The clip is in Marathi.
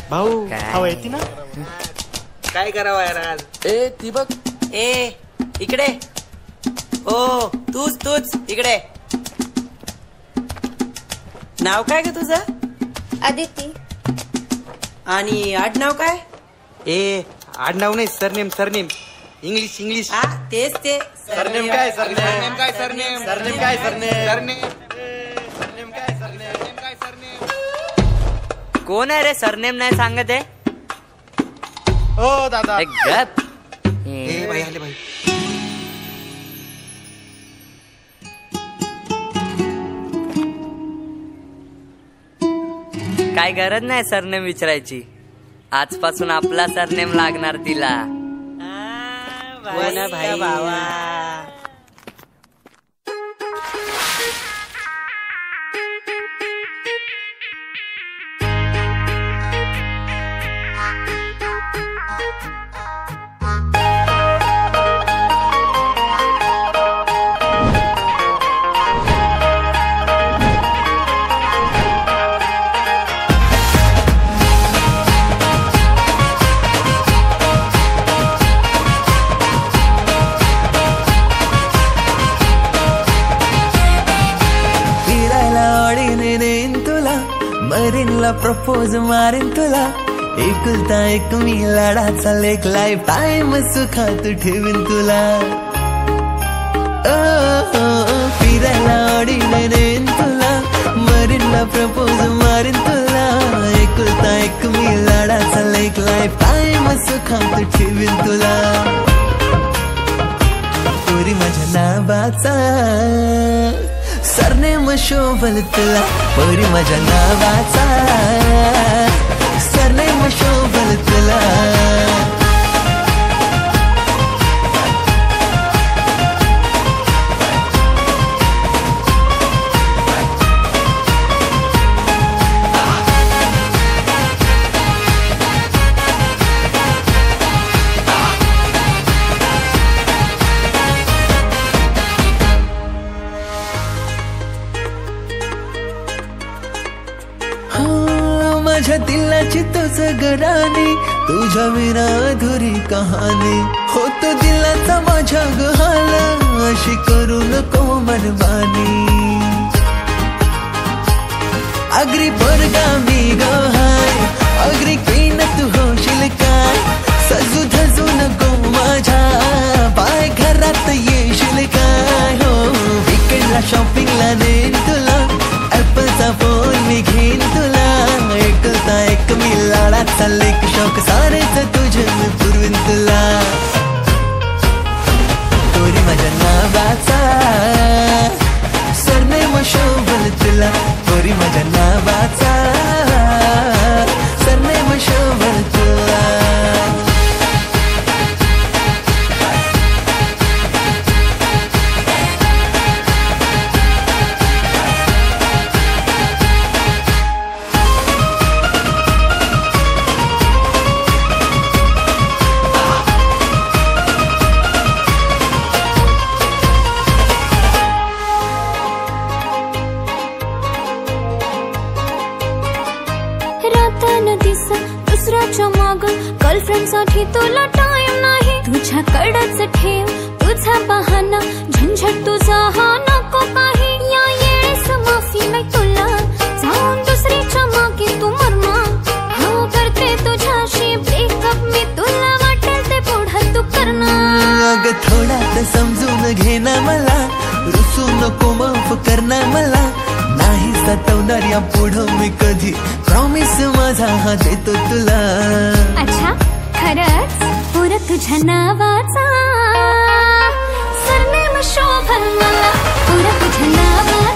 भाऊ हवा येते ना काय करावं यार आज? ए ती बघ ए इकडे ओ तूच इकडे. नाव काय ग तुझं? आदिती. आणि आडनाव काय? ए आडनाव नाही सरनेम सरनेम इंग्लिश हा तेच ते सरनेम काय सरनेम काय सरनेम सरनेम काय सरनेम सरनेम काय सरनेम. कोण आहे रे सरनेम नाही सांगत आहे? ओ दादा गप. ए भाई आले भाई. काय गरज नाही सरनेम विचारायची. आजपासून आपला सरनेम लागणार तिला. भाई भावा. मरीनला प्रपोज मारेन तुला. एकुलता एक मी लाडाचा लेक लाईफ टाइम सुखात ठेवीन तुला. फिरायला आवडीने नेन तुला. मरीनला प्रपोज मारेन तुला. एकुलता एक मी लाडाचा लेक लाईफ टाइम सुखात ठेवीन तुला. पोरी माझ्या नावाचा सरनेम शोभल तुला. पोरी माझ्या नावाचा सरनेम शोभल तुला. माझ्या दिलाची तुझ गराणी. तुझ्या विना अधुरी कहाणी. होतो दिलाचा माझ्या गहाला. अशी करू नको मनमानी. अग्री पोरगा मी गहाय. अग्री क्वीन तू होशील काय. सजू धजू नको माझ्या. बाय घरात येशील काय. हो वीकेंडला शॉपिंगला नेन तुला. ऍपलचा फोन मी घेईन तुला. एकुलता एक मी लाडाचा लेक शौक सारेच तुझे मी पुरवीन तुला. पोरी माझ्या नावाचा सरनेम शोभल तुला. पोरी माझ्या नावाचा सरनेम शोभल तुला. दुसऱ्याच्या माग गर्लफ्रेंड साठी तुला टाइम नाही. तुझ्याकडच ठेव तुझा बहाना. झंझट तुझा हा नको काही. या येळेस माफी नाही तुला. जाऊन दुसरीच्या मागे तू मरमा. हा करते तुझ्याशी ब्रेकअप मी. तुला वाटेल ते पुढं तू करणार. अग थोडा तर समजून घे ना मला. रुसू नको माफ करणार मला. नाही सतवणार या पुढं मी कधी. प्रॉमिस माझा हा देतो तुला. अच्छा खरंच. पोर तुझ्या नावाचा सरनेम शोभल मला. पोर तुझ्या नावाचा